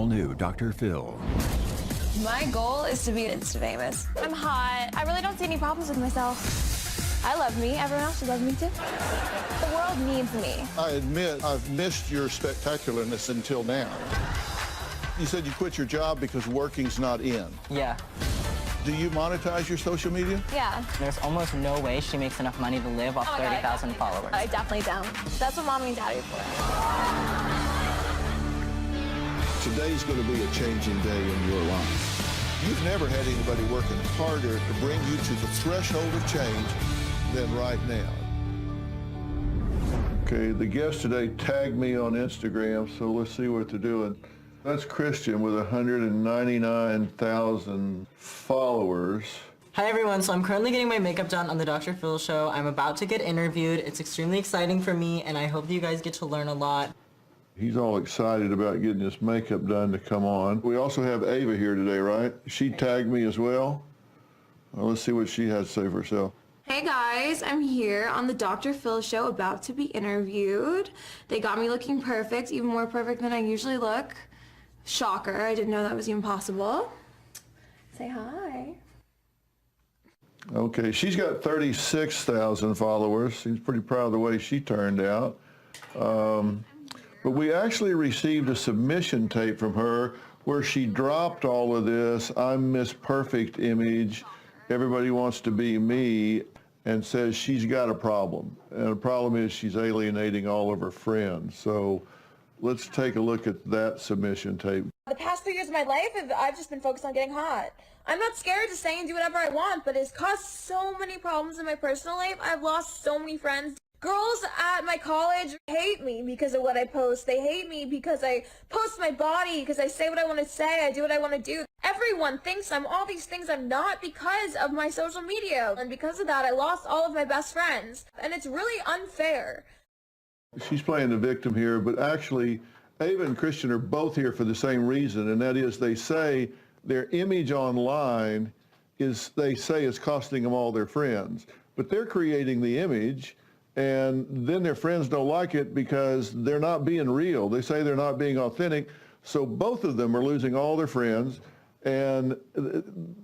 all-new Dr. Phil. My goal is to be Insta famous. I'm hot. I really don't see any problems with myself. I love me. Everyone else should love me too. The world needs me. I admit I've missed your spectacularness until now. You said you quit your job because working's not in. Yeah. Do you monetize your social media? Yeah. There's almost no way she makes enough money to live off 30,000 followers. I definitely don't. That's what mommy and daddy are for. Today's going to be a changing day in your life. You've never had anybody working harder to bring you to the threshold of change than right now. Okay, the guest today tagged me on Instagram, so let's see what they're doing. That's Christian with 199,000 followers. Hi everyone, so I'm currently getting my makeup done on the Dr. Phil show. I'm about to get interviewed. It's extremely exciting for me, and I hope that you guys get to learn a lot. He's all excited about getting his makeup done to come on. We also have Ava here today, right? She tagged me as well. Well, let's see what she has to say for herself. Hey guys, I'm here on the Dr. Phil show about to be interviewed. They got me looking perfect, even more perfect than I usually look. Shocker, I didn't know that was even possible. Say hi. Okay, she's got 36,000 followers. She's pretty proud of the way she turned out. But we actually received a submission tape from her where she dropped all of this "I'm Miss Perfect" image, everybody wants to be me, and says she's got a problem. And the problem is she's alienating all of her friends. So let's take a look at that submission tape. The past 3 years of my life, I've just been focused on getting hot. I'm not scared to say and do whatever I want, but it's caused so many problems in my personal life. I've lost so many friends. Girls at my college hate me because of what I post. They hate me because I post my body, because I say what I want to say, I do what I want to do. Everyone thinks I'm all these things I'm not because of my social media. And because of that, I lost all of my best friends. And it's really unfair. She's playing the victim here, but actually, Ava and Christian are both here for the same reason, and that is they say their image online is costing them all their friends. But they're creating the image, and then their friends don't like it because they're not being real. They say they're not being authentic, so both of them are losing all their friends, and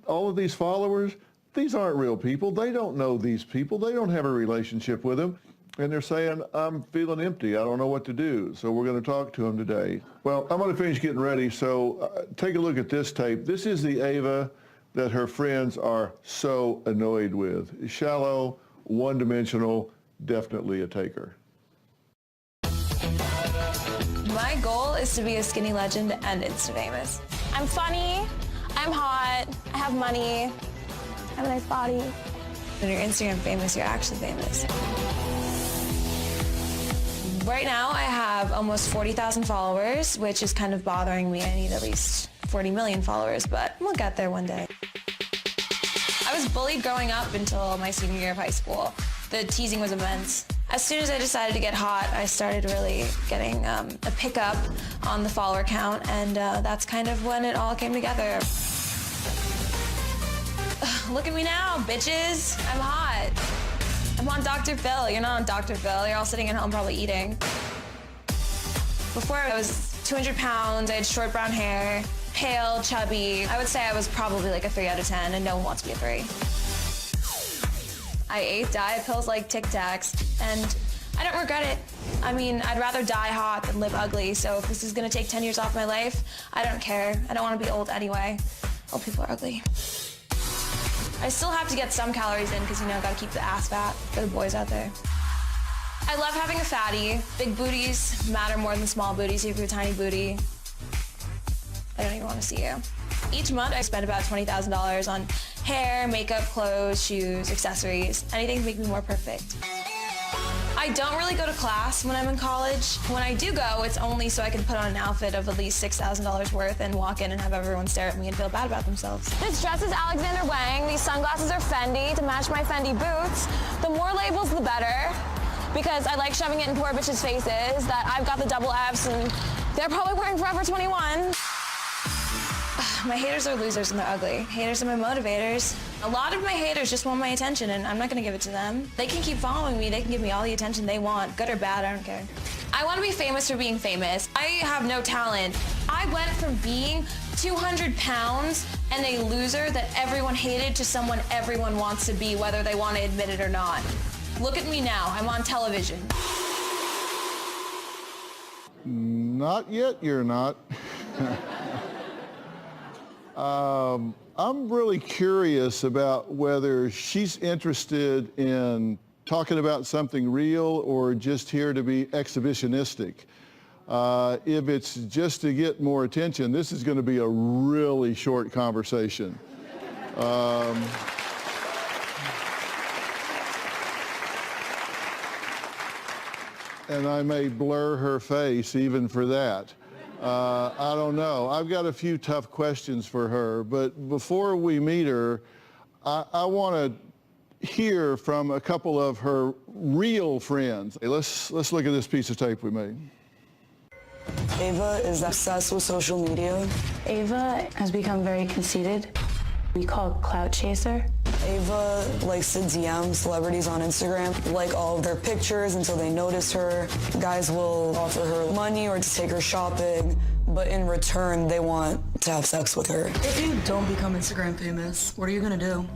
all of these followers, these aren't real people. They don't know these people. They don't have a relationship with them. And they're saying, I'm feeling empty. I don't know what to do. So we're going to talk to them today. Well, I'm going to finish getting ready. So take a look at this tape. This is the Ava that her friends are so annoyed with. Shallow, one-dimensional, definitely a taker. My goal is to be a skinny legend and Insta famous. I'm funny, I'm hot, I have money, I have a nice body. When you're Instagram famous, you're actually famous. Right now, I have almost 40,000 followers, which is kind of bothering me. I need at least 40 million followers, but we'll get there one day. I was bullied growing up until my senior year of high school. The teasing was immense. As soon as I decided to get hot, I started really getting a pickup on the follower count, and that's kind of when it all came together. Look at me now, bitches. I'm hot. I'm on Dr. Phil. You're not on Dr. Phil. You're all sitting at home probably eating. Before I was 200 pounds, I had short brown hair, pale, chubby. I would say I was probably like a 3 out of 10, and no one wants to be a 3. I ate diet pills like Tic Tacs, and I don't regret it. I mean, I'd rather die hot than live ugly, so if this is gonna take 10 years off my life, I don't care. I don't wanna be old anyway. Old people are ugly. I still have to get some calories in because, you know, gotta keep the ass fat for the boys out there. I love having a fatty. Big booties matter more than small booties. If you have a tiny booty, I don't even want to see you. Each month, I spend about $20,000 on hair, makeup, clothes, shoes, accessories, anything to make me more perfect. I don't really go to class when I'm in college. When I do go, it's only so I can put on an outfit of at least $6,000 worth and walk in and have everyone stare at me and feel bad about themselves. This dress is Alexander Wang. These sunglasses are Fendi to match my Fendi boots. The more labels, the better, because I like shoving it in poor bitches' faces that I've got the double Fs and they're probably wearing Forever 21. My haters are losers and they're ugly. Haters are my motivators. A lot of my haters just want my attention and I'm not gonna give it to them. They can keep following me, they can give me all the attention they want, good or bad, I don't care. I want to be famous for being famous. I have no talent. I went from being 200 pounds and a loser that everyone hated to someone everyone wants to be, whether they want to admit it or not. Look at me now. I'm on television. Not yet, you're not. I'm really curious about whether she's interested in talking about something real or just here to be exhibitionistic. If it's just to get more attention, this is going to be a really short conversation. And I may blur her face even for that. I don't know. I've got a few tough questions for her, but before we meet her, I want to hear from a couple of her real friends. Hey, let's look at this piece of tape we made. Ava is obsessed with social media. Ava has become very conceited. We call it clout chaser. Ava likes to DM celebrities on Instagram, like all of their pictures until they notice her. Guys will offer her money or to take her shopping, but in return, they want to have sex with her. If you don't become Instagram famous, what are you gonna do?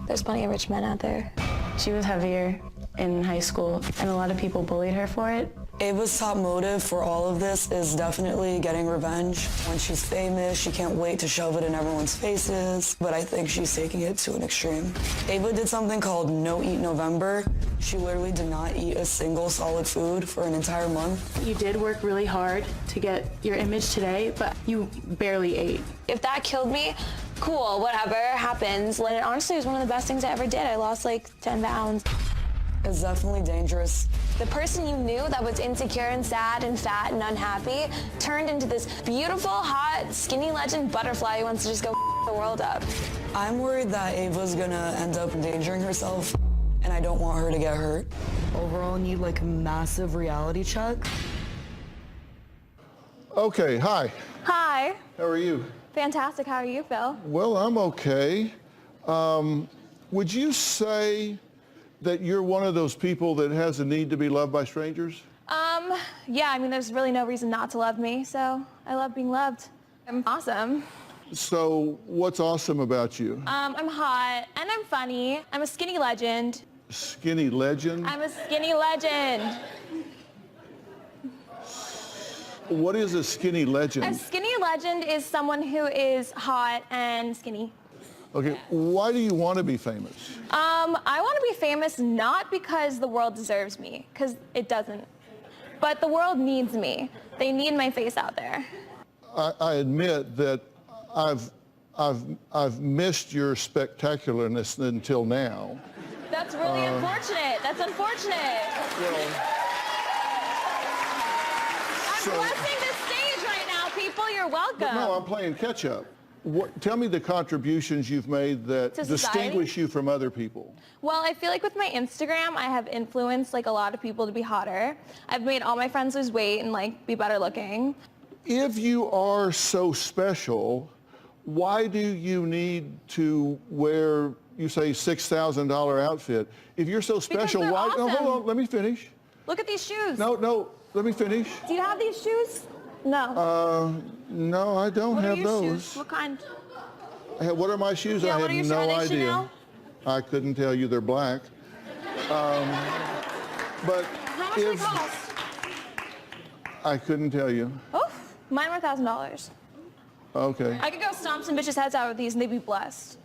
There's plenty of rich men out there. She was heavier in high school, and a lot of people bullied her for it. Ava's top motive for all of this is definitely getting revenge. When she's famous, she can't wait to shove it in everyone's faces, but I think she's taking it to an extreme. Ava did something called No Eat November. She literally did not eat a single solid food for an entire month. You did work really hard to get your image today, but you barely ate. If that killed me, cool, whatever, happens. And it honestly was one of the best things I ever did. I lost like 10 pounds. It's definitely dangerous. The person you knew that was insecure and sad and fat and unhappy turned into this beautiful, hot, skinny legend butterfly who wants to just go the world up. I'm worried that Ava's gonna end up endangering herself, and I don't want her to get hurt. Overall, need like a massive reality check. Okay, hi. Hi. How are you? Fantastic. How are you, Phil? Well, I'm okay. Would you say that you're one of those people that has a need to be loved by strangers? Yeah, I mean, there's really no reason not to love me, so I love being loved. I'm awesome. So what's awesome about you? I'm hot, and I'm funny. I'm a skinny legend. Skinny legend? I'm a skinny legend. What is a skinny legend? A skinny legend is someone who is hot and skinny. Okay, why do you want to be famous? I want to be famous not because the world deserves me, because it doesn't. But the world needs me. They need my face out there. I admit that I've missed your spectacularness until now. That's really unfortunate. That's unfortunate. I'm blessing this stage right now, people. You're welcome. No, I'm playing catch up. Tell me the contributions you've made that distinguish you from other people. Well, I feel like with my Instagram, I have influenced like a lot of people to be hotter. I've made all my friends lose weight and like be better looking. If you are so special, why do you need to wear, you say, $6,000 outfit? If you're so special, they're why? No, awesome. hold on, let me finish. Look at these shoes. No, let me finish. Do you have these shoes? No. No, I don't What are have your those. shoes? What kind? What are my shoes? Yeah, I what have are your no shoes? Are they idea. Chanel? I couldn't tell you. They're black. But How much do they cost? I couldn't tell you. Oof, mine were $1,000. Okay. I could go stomp some bitches' heads out with these and they'd be blessed.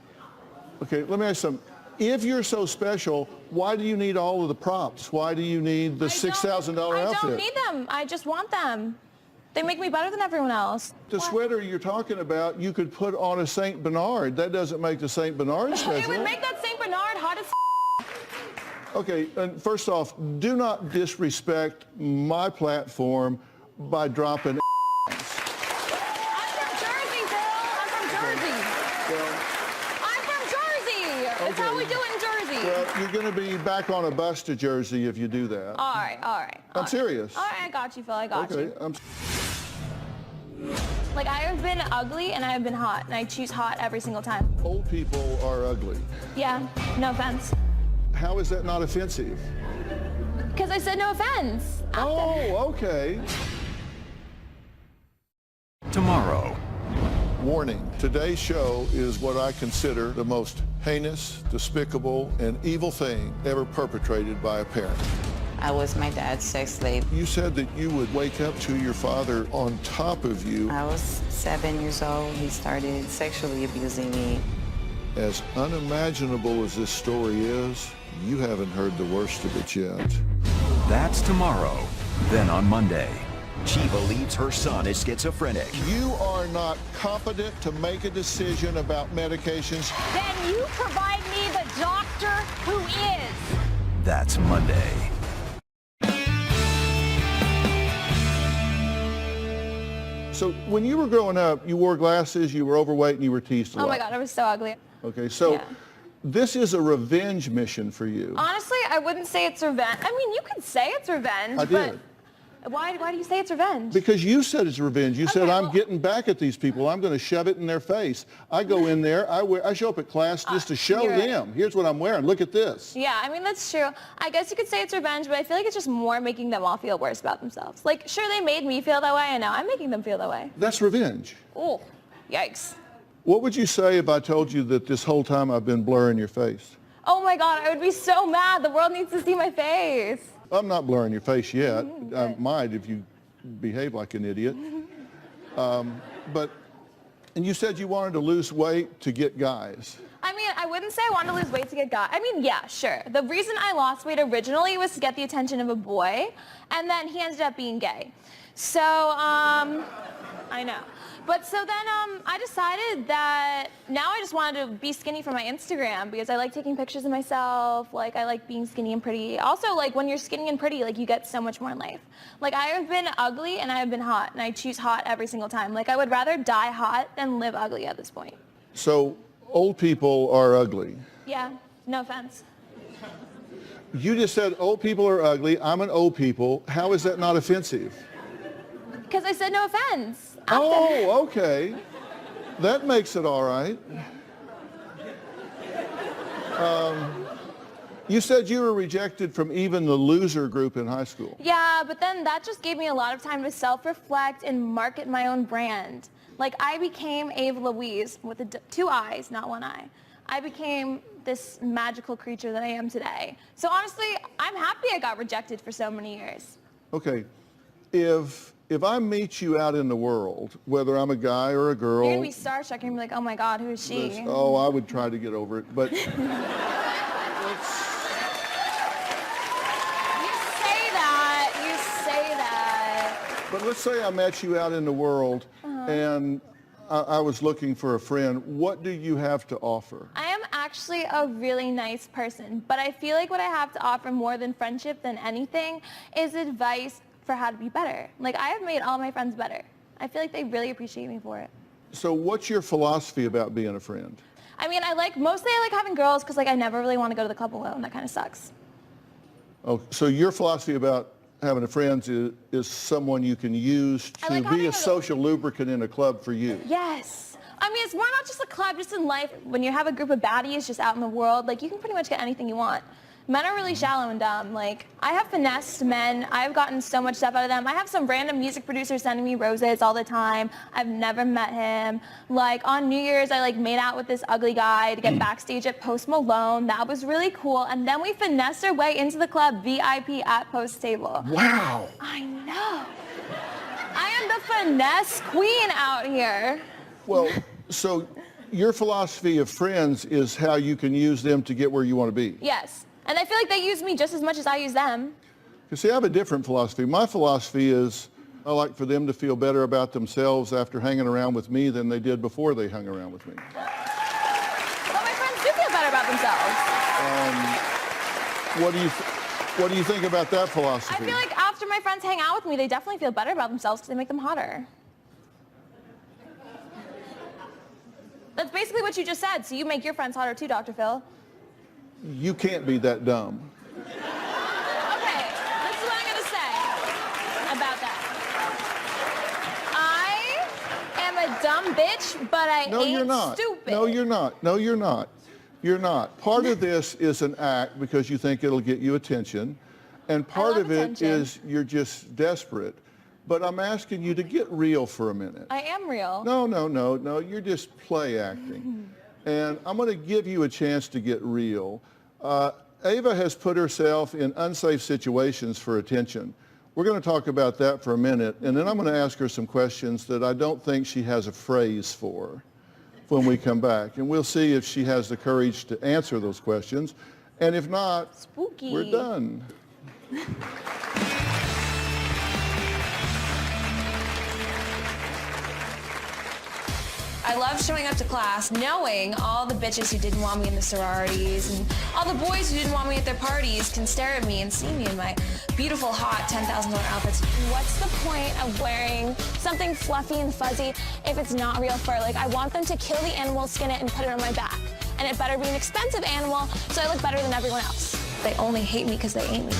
Okay, let me ask you something. If you're so special, why do you need all of the props? Why do you need the $6,000 outfit? I don't need them. I just want them. They make me better than everyone else. The sweater you're talking about, you could put on a St. Bernard. That doesn't make the St. Bernard It special. would make that St. Bernard hot as Okay, and first off, do not disrespect my platform by dropping I'm from Jersey, Bill. I'm from Jersey. I'm from Jersey. It's how we do it in Jersey. Well, you're going to be back on a bus to Jersey if you do that. All right. I'm serious. All right, I got you, Phil. I got Okay, you. Like, I have been ugly and I have been hot, and I choose hot every single time. Old people are ugly. Yeah, no offense. How is that not offensive? Because I said no offense. Oh, okay. Tomorrow. Warning, today's show is what I consider the most heinous, despicable, and evil thing ever perpetrated by a parent. I was my dad's sex slave. You said that you would wake up to your father on top of you. I was 7 years old. He started sexually abusing me. As unimaginable as this story is, you haven't heard the worst of it yet. That's tomorrow. Then on Monday. She believes her son is schizophrenic. You are not competent to make a decision about medications. Then you provide me the doctor who is. That's Monday. So when you were growing up, you wore glasses, you were overweight, and you were teased a lot. Oh my God, I was so ugly. Okay, so Yeah. this is a revenge mission for you. Honestly, I wouldn't say it's revenge. I mean, you could say it's revenge, I did. but why do you say it's revenge? Because you said it's revenge. You said, Okay, I'm well- getting back at these people. I'm going to shove it in their face. I go in there, I show up at class just to show you're right. them. Here's what I'm wearing. Look at this. Yeah, I mean, that's true. I guess you could say it's revenge, but I feel like it's just more making them all feel worse about themselves. Like, sure, they made me feel that way, and now I'm making them feel that way. That's revenge. Oh, yikes. What would you say if I told you that this whole time I've been blurring your face? Oh my God, I would be so mad. The world needs to see my face. I'm not blurring your face yet. I might if you behave like an idiot. And you said you wanted to lose weight to get guys. I mean, I wouldn't say I wanted to lose weight to get guys. I mean, yeah, sure. The reason I lost weight originally was to get the attention of a boy, and then he ended up being gay. So, I know. But so then I decided that now I just wanted to be skinny for my Instagram because I like taking pictures of myself. Like, I like being skinny and pretty. Also, like, when you're skinny and pretty, like, you get so much more in life. Like, I have been ugly and I have been hot, and I choose hot every single time. Like, I would rather die hot than live ugly at this point. So old people are ugly. Yeah, no offense. You just said old people are ugly. I'm an old people. How is that not offensive? Because I said no offense. Oh, okay. That makes it all right. You said you were rejected from even the loser group in high school. Yeah, but then that just gave me a lot of time to self-reflect and market my own brand. Like, I became Ava Louise with two eyes, not one eye. I became this magical creature that I am today. So honestly, I'm happy I got rejected for so many years. Okay, if I meet you out in the world, whether I'm a guy or a girl, You're gonna be starstruck. You're gonna be like, oh my God, who is she? oh, I would try to get over it, but You say that. but let's say I met you out in the world and I was looking for a friend. What do you have to offer? I am actually a really nice person, but I feel like what I have to offer more than friendship than anything is advice for how to be better. Like, I have made all my friends better. I feel like they really appreciate me for it. So what's your philosophy about being a friend? I mean, mostly I like having girls because, like, I never really want to go to the club alone. That kind of sucks. Oh, so your philosophy about having a friend is someone you can use I to like be having a a- social lubricant in a club for you. Yes. I mean, it's more not just a club, just in life. When you have a group of baddies just out in the world, like, you can pretty much get anything you want. Men are really shallow and dumb. Like, I have finessed men. I've gotten so much stuff out of them. I have some random music producer sending me roses all the time. I've never met him. Like, on New Year's, I, like, made out with this ugly guy to get backstage at Post Malone. That was really cool. And then we finessed our way into the club VIP at Post Table. Wow. I know. I am the finesse queen out here. Well, so your philosophy of friends is how you can use them to get where you want to be. Yes. And I feel like they use me just as much as I use them. You see, I have a different philosophy. My philosophy is I like for them to feel better about themselves after hanging around with me than they did before they hung around with me. But my friends do feel better about themselves. What do you think about that philosophy? I feel like after my friends hang out with me, they definitely feel better about themselves because they make them hotter. That's basically what you just said. So you make your friends hotter too, Dr. Phil. You can't be that dumb. Okay, this is what I'm going to say about that. I am a dumb bitch, but I No, ain't you're not. stupid. No, you're not. No, you're not. You're not. Part of this is an act because you think it'll get you attention. And part love of it attention. is you're just desperate. But I'm asking you to get real for a minute. I am real. No, you're just play acting. And I'm going to give you a chance to get real. Ava has put herself in unsafe situations for attention. We're going to talk about that for a minute, and then I'm going to ask her some questions that I don't think she has a phrase for when we come back. And we'll see if she has the courage to answer those questions. And if not, Spooky. we're done. I love showing up to class knowing all the bitches who didn't want me in the sororities and all the boys who didn't want me at their parties can stare at me and see me in my beautiful, hot $10,000 outfits. What's the point of wearing something fluffy and fuzzy if it's not real fur? Like, I want them to kill the animal, skin it, and put it on my back. And it better be an expensive animal so I look better than everyone else. They only hate me because they ain't me.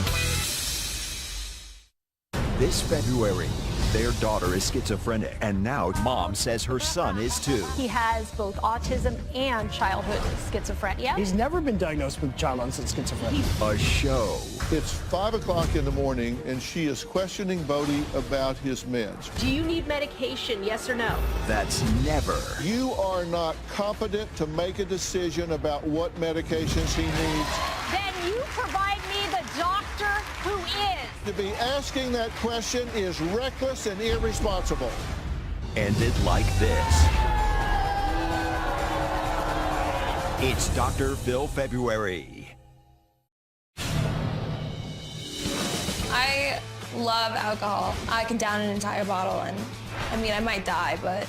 This February, their daughter is schizophrenic, and now mom says her son is too. He has both autism and childhood schizophrenia. He's never been diagnosed with child onset schizophrenia. A show. It's 5 o'clock in the morning, and she is questioning Bodie about his meds. Do you need medication, yes or no? That's never. You are not competent to make a decision about what medications he needs. Then you provide me the doctor who is. To be asking that question is reckless and irresponsible. Ended like this. It's Dr. Phil February. I love alcohol. I can down an entire bottle and, I mean, I might die, but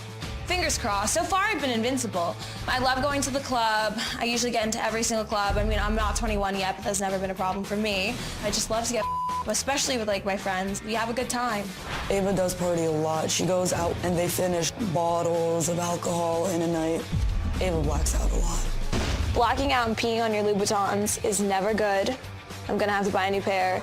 fingers crossed. So far, I've been invincible. I love going to the club. I usually get into every single club. I mean, I'm not 21 yet, but that's never been a problem for me. I just love to get especially with like my friends. We have a good time. Ava does party a lot. She goes out and they finish bottles of alcohol in a night. Ava blacks out a lot. Blacking out and peeing on your Louboutins is never good. I'm gonna have to buy a new pair.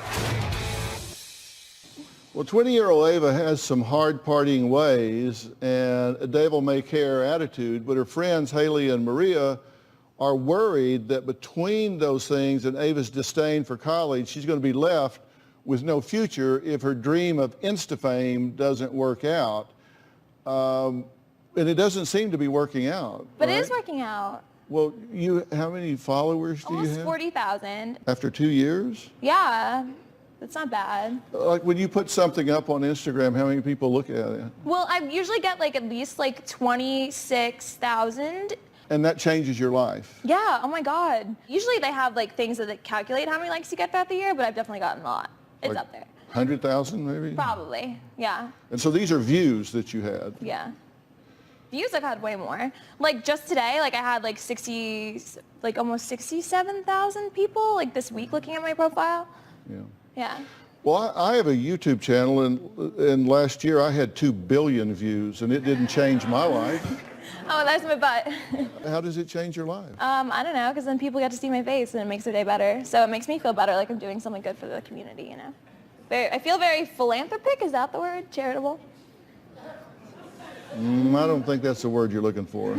Well, 20-year-old Ava has some hard partying ways and a devil-may-care attitude, but her friends Haley and Maria are worried that between those things and Ava's disdain for college, she's going to be left with no future if her dream of Insta fame doesn't work out. And it doesn't seem to be working out. But right? it is working out. Well, how many followers do you Almost have? 40,000. After 2 years? Yeah, that's not bad. Like when you put something up on Instagram, how many people look at it? Well, I usually get like at least like 26,000. And that changes your life. Yeah, oh my God. Usually they have like things that calculate how many likes you get throughout the year, but I've definitely gotten a lot. It's Like up there. 100,000 maybe? Probably, yeah, And so these are views that you had. yeah. Views I've had way more. Like just today, like I had like almost 67,000 people like this week looking at my profile. Yeah. Yeah. Well, I have a YouTube channel, and last year I had 2 billion views, and it didn't change my life. Oh, that's my butt. How does it change your life? I don't know, because then people get to see my face and it makes their day better. So it makes me feel better, like I'm doing something good for the community, you know? I feel very philanthropic, is that the word? Charitable? I don't think that's the word you're looking for.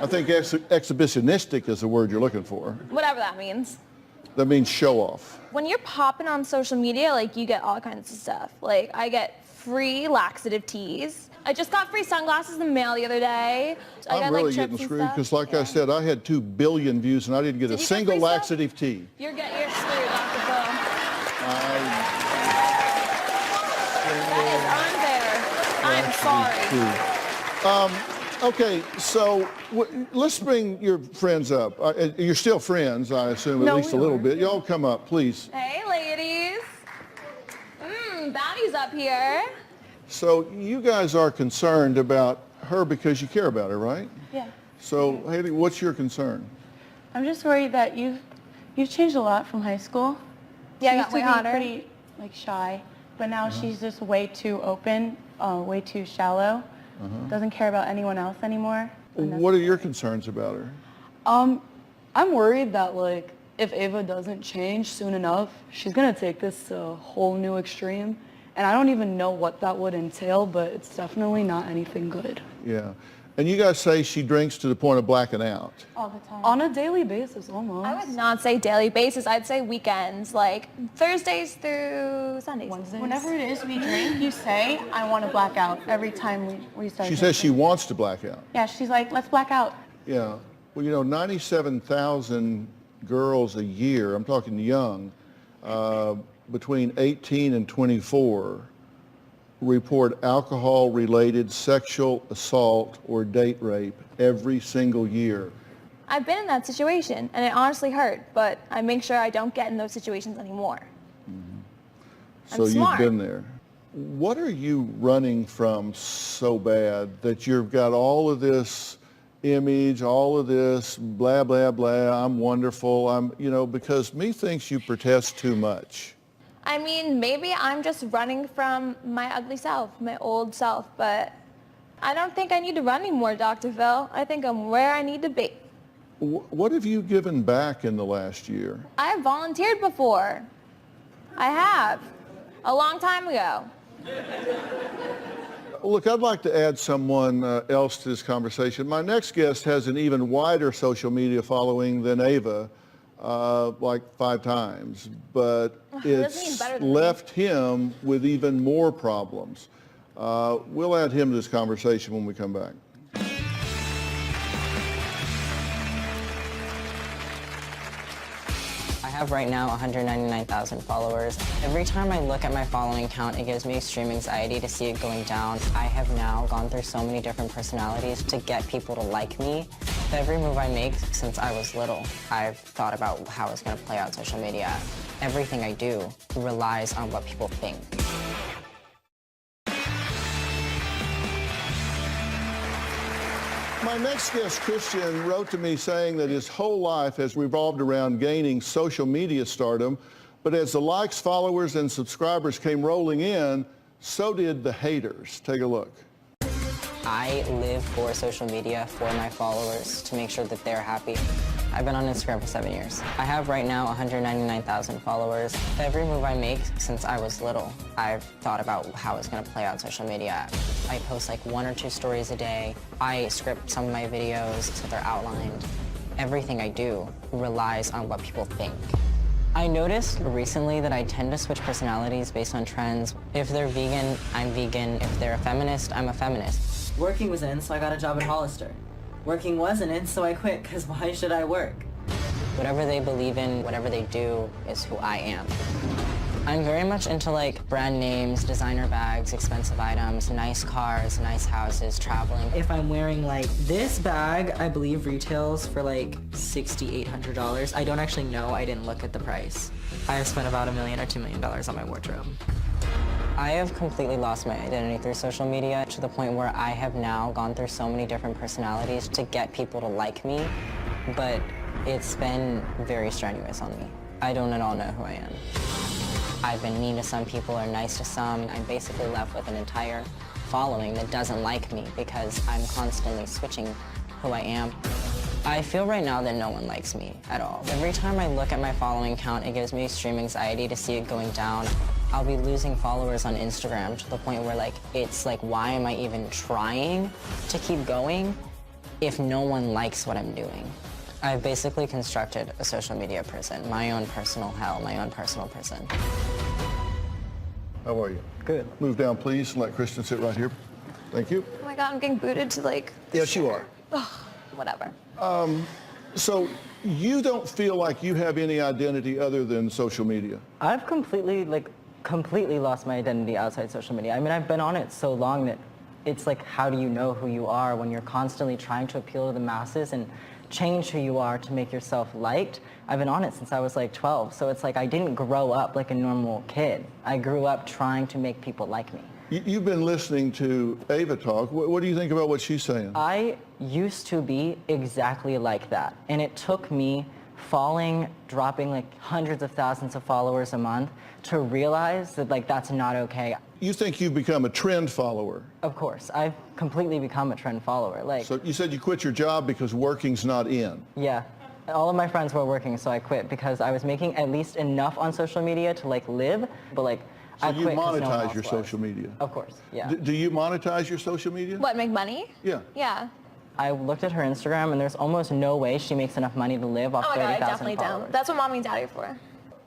I think exhibitionistic is the word you're looking for. Whatever that means. That means show off. When you're popping on social media, like you get all kinds of stuff. Like I get free laxative teas. I just got free sunglasses in the mail the other day. I I'm got, really like, getting trips and screwed stuff. because, like Yeah. I said, I had 2 billion views, and I didn't get Did a you get single free stuff? laxative tea. You're screwed, Dr. Phil. That is unfair. I'm sorry. Okay, so let's bring your friends up. You're still friends, I assume, at least a little bit. Y'all come up, please. Hey, ladies. Bounty's up here. So you guys are concerned about her because you care about her, right? Yeah. So, Haley, what's your concern? I'm just worried that you've changed a lot from high school. Yeah, I She got used way to be hotter. pretty shy, but now she's just way too open, way too shallow. Doesn't care about anyone else anymore. What are your concerns about her? I'm worried that if Ava doesn't change soon enough, she's gonna take this to a whole new extreme. And I don't even know what that would entail, but it's definitely not anything good. Yeah. And you guys say she drinks to the point of blacking out. All the time. On a daily basis, almost. I would not say daily basis. I'd say weekends, like Thursdays through Sundays. Wednesdays. Whenever it is we drink, you say, I want to black out every time we start She says she drinking. wants to black out. Yeah, she's like, let's black out. Yeah. Well, you know, 97,000 girls a year, I'm talking young, between 18 and 24, report alcohol-related sexual assault or date rape every single year. I've been in that situation, and it honestly hurt, but I make sure I don't get in those situations anymore. So smart. you've been there. What are you running from so bad that you've got all of this image, all of this blah, blah, blah, I'm wonderful, because me thinks you protest too much. I mean, maybe I'm just running from my ugly self, my old self, but I don't think I need to run anymore, Dr. Phil. I think I'm where I need to be. What have you given back in the last year? I have volunteered before. I have. A long time ago. Look, I'd like to add someone else to this conversation. My next guest has an even wider social media following than Ava, like 5 times, but it's left him with even more problems. We'll add him to this conversation when we come back. I have right now 199,000 followers. Every time I look at my following count, it gives me extreme anxiety to see it going down. I have now gone through so many different personalities to get people to like me. Every move I make since I was little, I've thought about how it's going to play out on social media. Everything I do relies on what people think. My next guest, Christian, wrote to me saying that his whole life has revolved around gaining social media stardom, but as the likes, followers, and subscribers came rolling in, so did the haters. Take a look. I live for social media, for my followers, to make sure that they're happy. I've been on Instagram for 7 years. I have right now 199,000 followers. Every move I make since I was little, I've thought about how it's going to play out on social media. I post like 1 or 2 stories a day. I script some of my videos so they're outlined. Everything I do relies on what people think. I noticed recently that I tend to switch personalities based on trends. If they're vegan, I'm vegan. If they're a feminist, I'm a feminist. Working was in, so I got a job at Hollister. Working wasn't in, so I quit, because why should I work? Whatever they believe in, whatever they do, is who I am. I'm very much into like brand names, designer bags, expensive items, nice cars, nice houses, traveling. If I'm wearing like this bag, I believe retails for like $6,800. I don't actually know, I didn't look at the price. I have spent about $1 million or $2 million on my wardrobe. I have completely lost my identity through social media to the point where I have now gone through so many different personalities to get people to like me, but it's been very strenuous on me. I don't at all know who I am. I've been mean to some people or nice to some. I'm basically left with an entire following that doesn't like me because I'm constantly switching who I am. I feel right now that no one likes me at all. Every time I look at my following count, it gives me extreme anxiety to see it going down. I'll be losing followers on Instagram to the point where like, it's like, why am I even trying to keep going if no one likes what I'm doing? I've basically constructed a social media prison, my own personal hell, my own personal prison. How are you? Good. Move down, please, and let Christian sit right here. Thank you. Oh my God, I'm getting booted to like... Yes, you are. Whatever. So you don't feel like you have any identity other than social media? I've completely lost my identity outside social media. I mean, I've been on it so long that it's like, how do you know who you are when you're constantly trying to appeal to the masses and change who you are to make yourself liked? I've been on it since I was like 12, so it's like I didn't grow up like a normal kid. I grew up trying to make people like me. You've been listening to Ava talk. What do you think about what she's saying? I used to be exactly like that, and it took me dropping like hundreds of thousands of followers a month to realize that like that's not okay. You think you've become a trend follower? Of course, I've completely become a trend follower. So you said you quit your job because working's not in. Yeah, all of my friends were working, so I quit because I was making at least enough on social media to like live, but like so I you quit 'cause no one monetize else your was. social media? Of course, yeah. Do you monetize your social media? What, make money? Yeah. Yeah. I looked at her Instagram, and there's almost no way she makes enough money to live off 30,000 I definitely followers. don't. That's what mommy and daddy are for.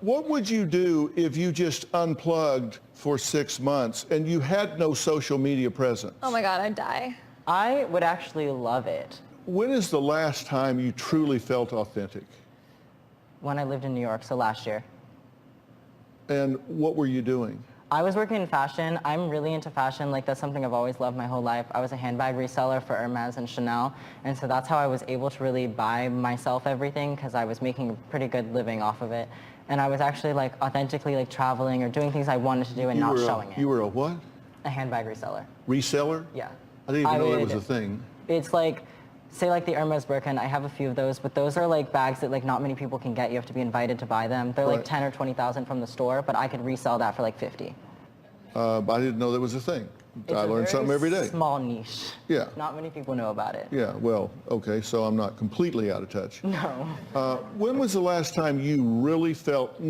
What would you do if you just unplugged for 6 months and you had no social media presence? Oh my God, I'd die. I would actually love it. When is the last time you truly felt authentic? When I lived in New York, so last year. And what were you doing? I was working in fashion. I'm really into fashion. Like, that's something I've always loved my whole life. I was a handbag reseller for Hermes and Chanel, and so that's how I was able to really buy myself everything, because I was making a pretty good living off of it. And I was actually like authentically like traveling or doing things I wanted to do and not showing it. You were a what? A handbag reseller. Reseller? Yeah. I didn't even know that was a thing. It's like, say like the Hermes Birkin, I have a few of those, but those are like bags that like not many people can get. You have to be invited to buy them. They're like 10 or 20,000 from the store, but I could resell that for like 50. I didn't know that was a thing. It's I learned something every day. Small niche. Yeah. Not many people know about it. Yeah, well, okay, so I'm not completely out of touch. No. When was the last time you really felt,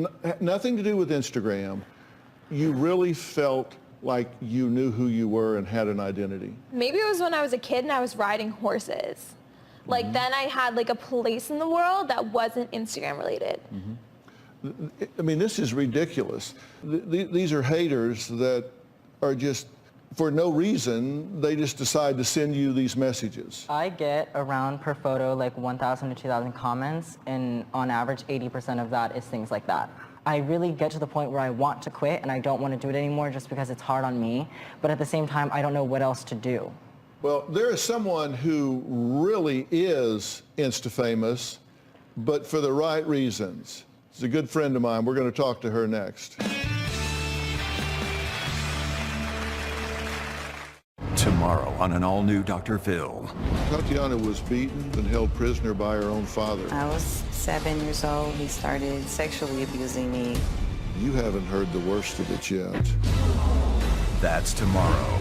nothing to do with Instagram, you really felt like you knew who you were and had an identity? Maybe it was when I was a kid and I was riding horses. Like then I had like a place in the world that wasn't Instagram related. I mean, this is ridiculous. These are haters that are just, for no reason, they just decide to send you these messages. I get around per photo like 1,000 to 2,000 comments, and on average 80% of that is things like that. I really get to the point where I want to quit and I don't want to do it anymore just because it's hard on me, but at the same time I don't know what else to do. Well, there is someone who really is Insta famous, but for the right reasons. She's a good friend of mine. We're going to talk to her next. Tomorrow on an all-new Dr. Phil. Tatiana was beaten and held prisoner by her own father. I was 7 years old. He started sexually abusing me. You haven't heard the worst of it yet. That's tomorrow.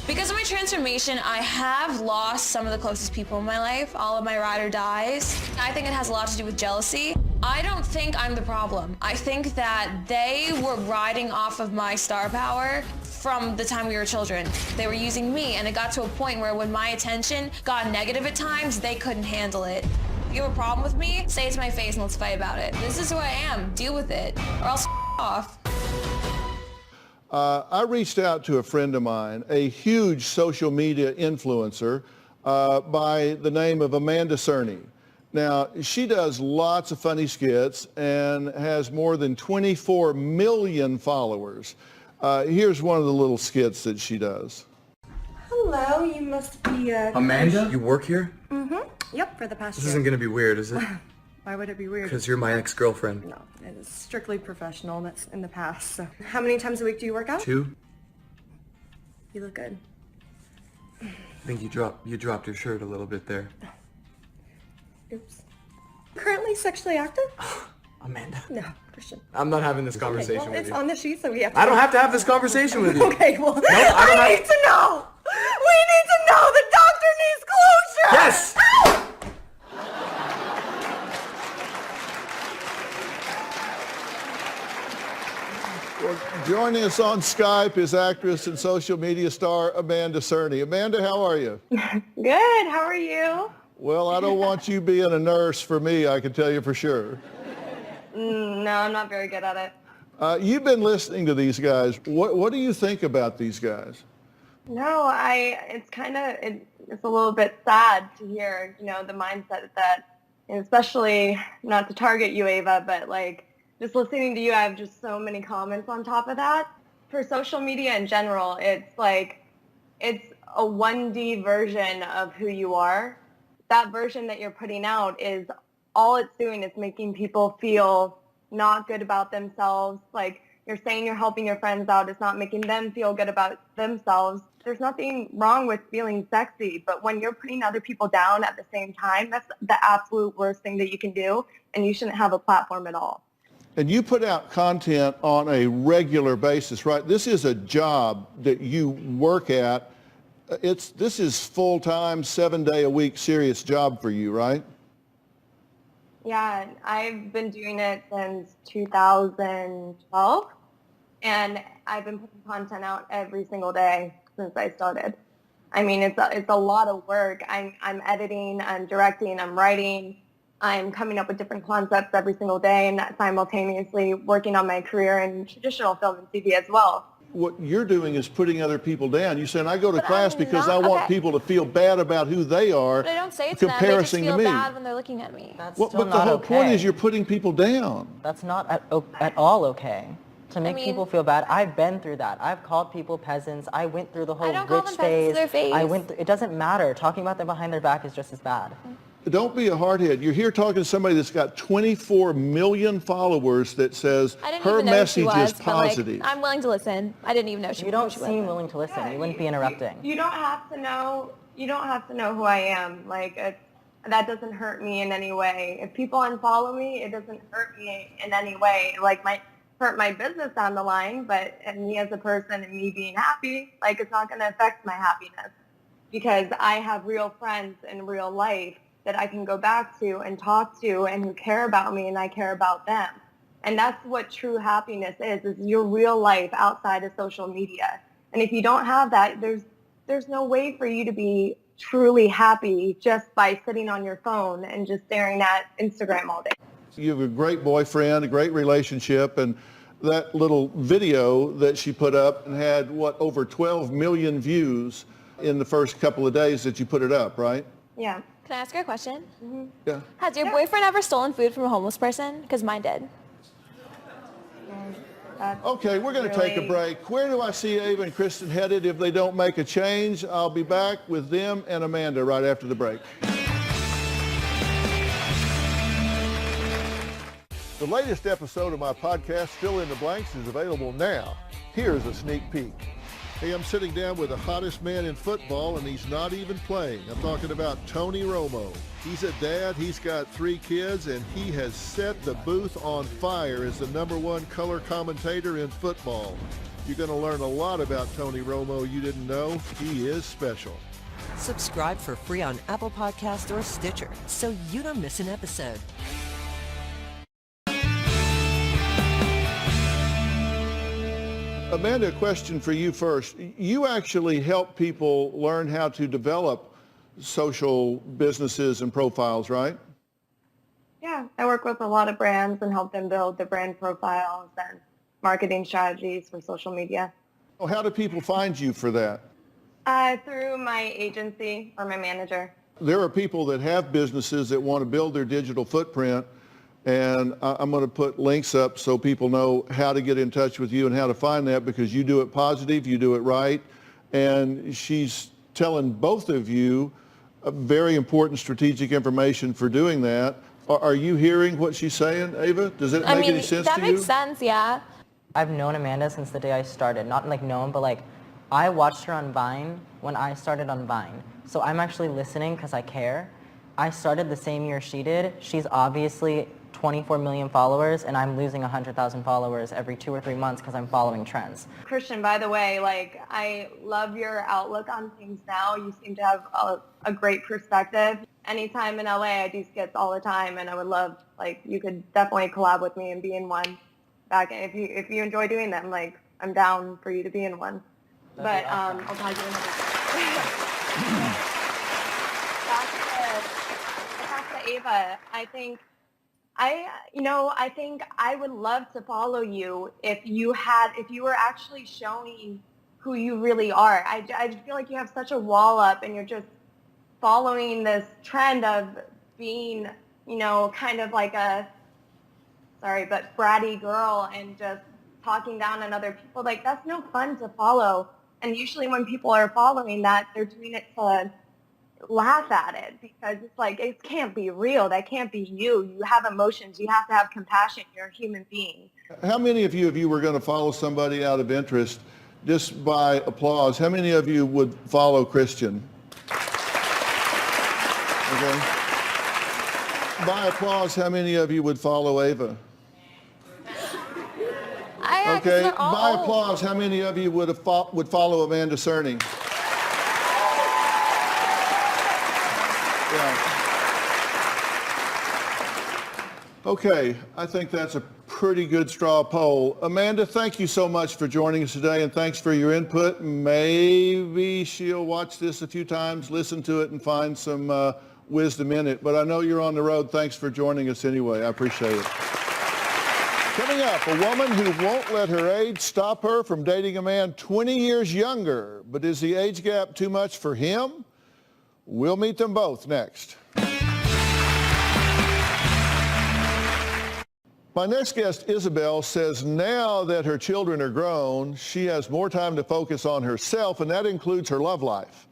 Because of my transformation, I have lost some of the closest people in my life, all of my ride or dies. I think it has a lot to do with jealousy. I don't think I'm the problem. I think that they were riding off of my star power from the time we were children. They were using me, and it got to a point where when my attention got negative at times, they couldn't handle it. If you have a problem with me, say it to my face and let's fight about it. This is who I am. Deal with it, or else off. I reached out to a friend of mine, a huge social media influencer by the name of Amanda Cerny. Now, she does lots of funny skits and has more than 24 million followers. Here's one of the little skits that she does. Hello, you must be Amanda? You work here? Mm-hmm. Yep, for the past This year. isn't gonna be weird, is it? Why would it be weird? Because you're my ex-girlfriend. No, it is strictly professional. That's in the past. So, how many times a week do you work out? 2. You look good. I think you dropped your shirt a little bit there. Oops. Currently sexually active? Amanda. No, Christian. I'm not having this conversation Okay, well, with it's you. on the sheet, so we have to. I don't have to have this conversation with you. Okay, well, No, I need to know. We need to know. The doctor needs closure. Yes. Ow! Well, joining us on Skype is actress and social media star Amanda Cerny. Amanda, how are you? Good. How are you? Well, I don't want you being a nurse for me, I can tell you for sure. No, I'm not very good at it. You've been listening to these guys. What do you think about these guys? No, it's kind of, it's a little bit sad to hear, the mindset that, and especially not to target you, Ava, but like just listening to you, I have just so many comments on top of that. For social media in general, it's like, it's a 1D version of who you are. That version that you're putting out is all it's doing is making people feel not good about themselves. Like you're saying you're helping your friends out. It's not making them feel good about themselves. There's nothing wrong with feeling sexy, but when you're putting other people down at the same time, that's the absolute worst thing that you can do, and you shouldn't have a platform at all. And you put out content on a regular basis, right? This is a job that you work at. This is full-time, 7-day-a-week serious job for you, right? Yeah, I've been doing it since 2012, and I've been putting content out every single day since I started. I mean, it's a lot of work. I'm editing, I'm directing, I'm writing, I'm coming up with different concepts every single day, and simultaneously working on my career in traditional film and TV as well. What you're doing is putting other people down. You're saying, I go to But class I'm because not- I want okay. people to feel bad about who they are. But I don't say it to them. They just comparison feel to me. bad when they're looking at me. That's Well, still but the not whole okay. point is you're putting people down. That's not at all okay. To make mean- people feel bad, I've been through that. I've called people peasants. I went through the whole don't call rich them peasants to their face. It doesn't matter. Talking about them behind their back is just as bad. Don't be a hardhead. You're here talking to somebody that's got 24 million followers that says I didn't her even know who message she was, is but, like, positive. I'm willing to listen. I didn't even know she You don't who she seem was. willing to listen. You wouldn't be interrupting. You don't have to know. You don't have to know who I am. Like that doesn't hurt me in any way. If people unfollow me, it doesn't hurt me in any way. Like might hurt my business down the line, but me as a person and me being happy, like it's not going to affect my happiness because I have real friends in real life that I can go back to and talk to and who care about me and I care about them. And that's what true happiness is your real life outside of social media. And if you don't have that, there's no way for you to be truly happy just by sitting on your phone and just staring at Instagram all day. You have a great boyfriend, a great relationship, and that little video that she put up and had, over 12 million views in the first couple of days that you put it up, right? Yeah. Can I ask her a question? Mm-hmm. Yeah. Has your boyfriend ever stolen food from a homeless person? Because mine did. Okay, we're going to take a break. Where do I see Ava and Kristen headed if they don't make a change? I'll be back with them and Amanda right after the break. The latest episode of my podcast, Fill in the Blanks, is available now. Here's a sneak peek. Hey, I'm sitting down with the hottest man in football, and he's not even playing. I'm talking about Tony Romo. He's a dad, he's got 3 kids, and he has set the booth on fire as the #1 color commentator in football. You're going to learn a lot about Tony Romo you didn't know. He is special. Subscribe for free on Apple Podcasts or Stitcher so you don't miss an episode. Amanda, a question for you first. You actually help people learn how to develop social businesses and profiles, right? Yeah, I work with a lot of brands and help them build their brand profiles and marketing strategies for social media. Well, how do people find you for that? Through my agency or my manager. There are people that have businesses that want to build their digital footprint, and I'm going to put links up so people know how to get in touch with you and how to find that, because you do it positive, you do it right, and she's telling both of you very important strategic information for doing that. Are you hearing what she's saying, Ava? Does it make any sense to you? That makes sense, yeah. I've known Amanda since the day I started. Not like known, but like I watched her on Vine when I started on Vine. So I'm actually listening because I care. I started the same year she did. She's obviously 24 million followers, and I'm losing 100,000 followers every 2 or 3 months because I'm following trends. Christian, by the way, like I love your outlook on things now. You seem to have a great perspective. Anytime in LA, I do skits all the time, and I would love, like, you could definitely collab with me and be in one. Back if you enjoy doing them, like I'm down for you to be in one. But I'll talk to you another time. Back to Ava. I think I would love to follow you if you were actually showing who you really are. I feel like you have such a wall up and you're just following this trend of being, kind of like a, sorry, but bratty girl and just talking down on other people. Like, that's no fun to follow. And usually when people are following that, they're doing it to laugh at it, because it's like, it can't be real. That can't be you. You have emotions. You have to have compassion. You're a human being. How many of you, if you were going to follow somebody out of interest, just by applause, how many of you would follow Christian? Okay. By applause, how many of you would follow Ava? Okay. By applause, how many of you would follow Amanda Cerny? Yeah. Okay, I think that's a pretty good straw poll. Amanda, thank you so much for joining us today, and thanks for your input. Maybe she'll watch this a few times, listen to it, and find some wisdom in it. But I know you're on the road. Thanks for joining us anyway. I appreciate it. Coming up, a woman who won't let her age stop her from dating a man 20 years younger. But is the age gap too much for him? We'll meet them both next. My next guest, Isabel, says now that her children are grown, she has more time to focus on herself, and that includes her love life.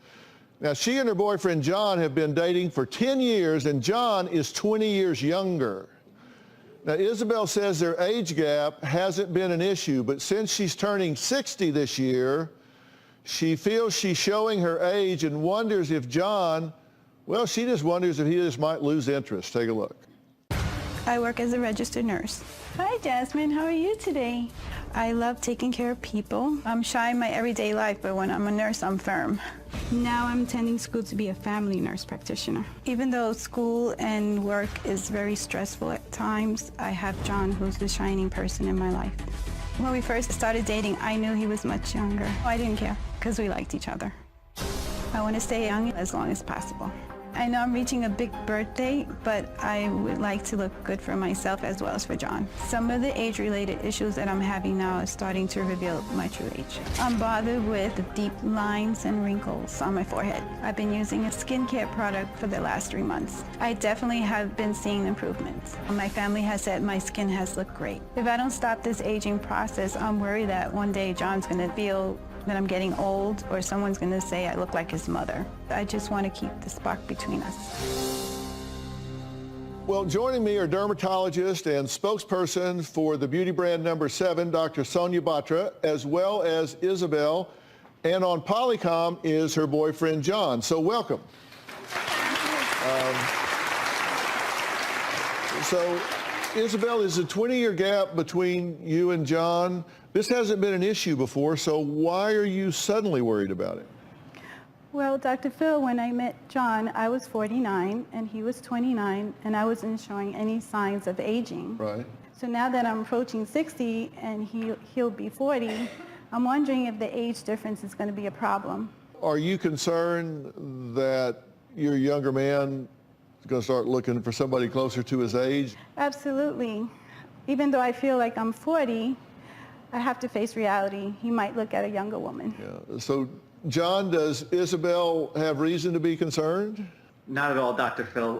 Now, she and her boyfriend, John, have been dating for 10 years, and John is 20 years younger. Now, Isabel says their age gap hasn't been an issue, but since she's turning 60 this year, she feels she's showing her age and wonders if John, well, she just wonders if he just might lose interest. Take a look. I work as a registered nurse. Hi, Jasmine. How are you today? I love taking care of people. I'm shy in my everyday life, but when I'm a nurse, I'm firm. Now I'm attending school to be a family nurse practitioner. Even though school and work is very stressful at times, I have John, who's the shining person in my life. When we first started dating, I knew he was much younger. I didn't care because we liked each other. I want to stay young as long as possible. I know I'm reaching a big birthday, but I would like to look good for myself as well as for John. Some of the age-related issues that I'm having now are starting to reveal my true age. I'm bothered with deep lines and wrinkles on my forehead. I've been using a skincare product for the last 3 months. I definitely have been seeing improvements. My family has said my skin has looked great. If I don't stop this aging process, I'm worried that one day John's going to feel that I'm getting old, or someone's going to say I look like his mother. I just want to keep the spark between us. Well, joining me are dermatologist and spokesperson for the beauty brand number 7, Dr. Sonia Batra, as well as Isabel. And on Polycom is her boyfriend, John. So welcome. So, Isabel, is a 20-year gap between you and John. This hasn't been an issue before, so why are you suddenly worried about it? Well, Dr. Phil, when I met John, I was 49 and he was 29, and I wasn't showing any signs of aging. Right. So now that I'm approaching 60 and he'll be 40, I'm wondering if the age difference is going to be a problem. Are you concerned that your younger man is going to start looking for somebody closer to his age? Absolutely. Even though I feel like I'm 40, I have to face reality. He might look at a younger woman. Yeah. So, John, does Isabel have reason to be concerned? Not at all, Dr. Phil.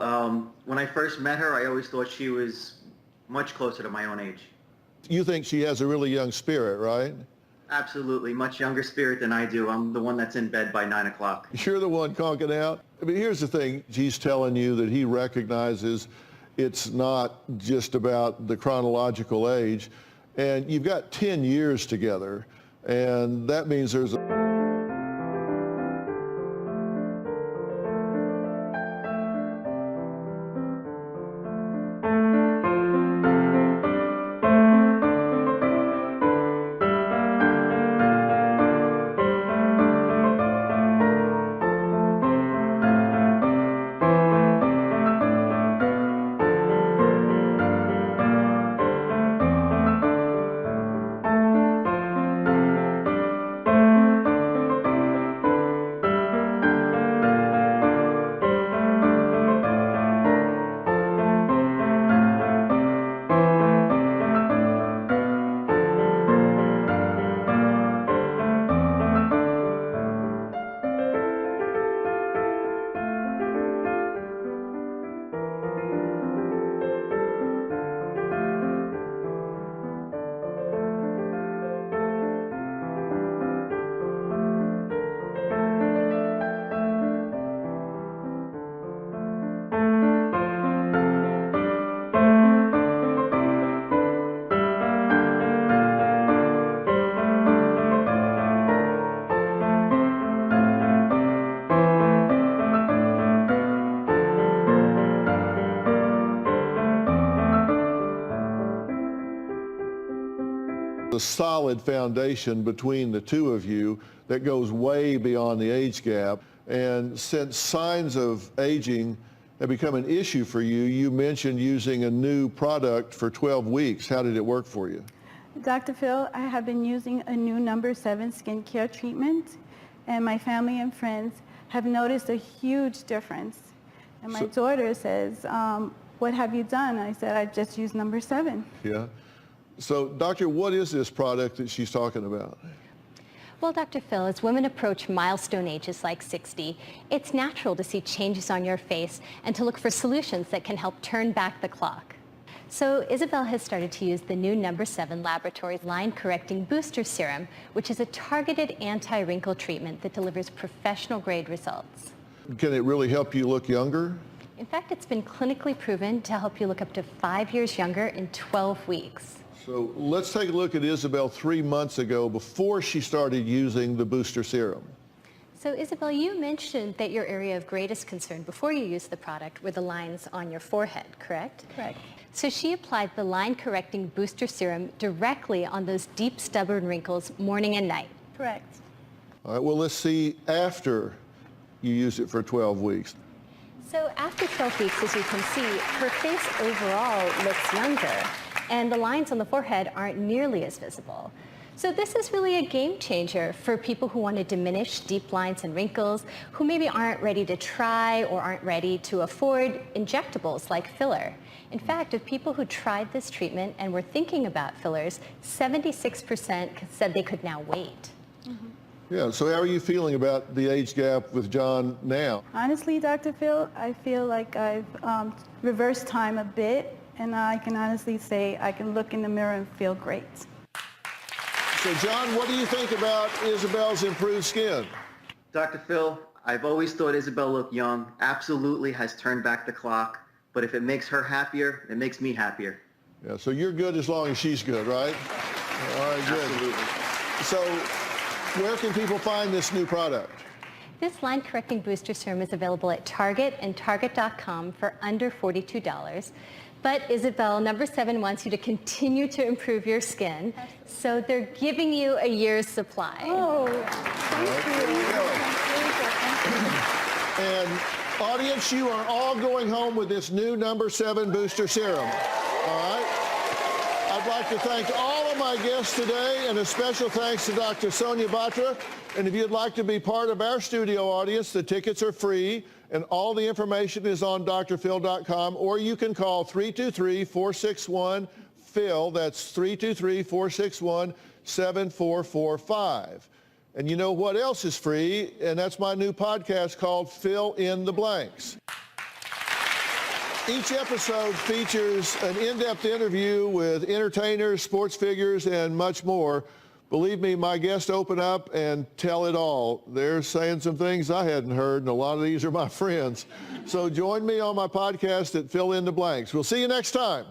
When I first met her, I always thought she was much closer to my own age. You think she has a really young spirit, right? Absolutely. Much younger spirit than I do. I'm the one that's in bed by 9 o'clock. You're the one conking out. I mean, here's the thing. He's telling you that he recognizes it's not just about the chronological age. And you've got 10 years together, and that means there's a... a solid foundation between the two of you that goes way beyond the age gap. And since signs of aging had become an issue for you. You mentioned using a new product for 12 weeks. How did it work for you? Dr. Phil, I have been using a new number 7 skincare treatment, and my family and friends have noticed a huge difference. And my daughter says, what have you done? I said, I just used number 7. Yeah. So, doctor, what is this product that she's talking about? Well, Dr. Phil, as women approach milestone ages like 60, it's natural to see changes on your face and to look for solutions that can help turn back the clock. So Isabel has started to use the new number 7 Laboratories Line Correcting Booster Serum, which is a targeted anti-wrinkle treatment that delivers professional grade results. Can it really help you look younger? In fact, it's been clinically proven to help you look up to 5 years younger in 12 weeks. So let's take a look at Isabel 3 months ago before she started using the booster serum. So Isabel, you mentioned that your area of greatest concern before you used the product were the lines on your forehead, correct? Correct. So she applied the line correcting booster serum directly on those deep stubborn wrinkles morning and night. Correct. All right, well, let's see after you use it for 12 weeks. So after 12 weeks, as you can see, her face overall looks younger, and the lines on the forehead aren't nearly as visible. So this is really a game changer for people who want to diminish deep lines and wrinkles, who maybe aren't ready to try or aren't ready to afford injectables like filler. In fact, of people who tried this treatment and were thinking about fillers, 76% said they could now wait. Yeah, so how are you feeling about the age gap with John now? Honestly, Dr. Phil, I feel like I've reversed time a bit, and I can honestly say I can look in the mirror and feel great. So John, what do you think about Isabel's improved skin? Dr. Phil, I've always thought Isabel looked young, absolutely has turned back the clock, but if it makes her happier, it makes me happier. Yeah, so you're good as long as she's good, right? All right, good. Absolutely. So where can people find this new product? This line correcting booster serum is available at Target and Target.com for under $42. But Isabel, number 7 wants you to continue to improve your skin, so they're giving you a year's supply. Oh, thank you. And audience, you are all going home with this new number 7 booster serum. All right? I'd like to thank all of my guests today, and a special thanks to Dr. Sonia Batra. And if you'd like to be part of our studio audience, the tickets are free, and all the information is on drphil.com, or you can call 323-461-PHIL. That's 323-461-7445. And you know what else is free? And that's my new podcast called Fill in the Blanks. Each episode features an in-depth interview with entertainers, sports figures, and much more. Believe me, my guests open up and tell it all. They're saying some things I hadn't heard, and a lot of these are my friends. So join me on my podcast at Fill in the Blanks. We'll see you next time.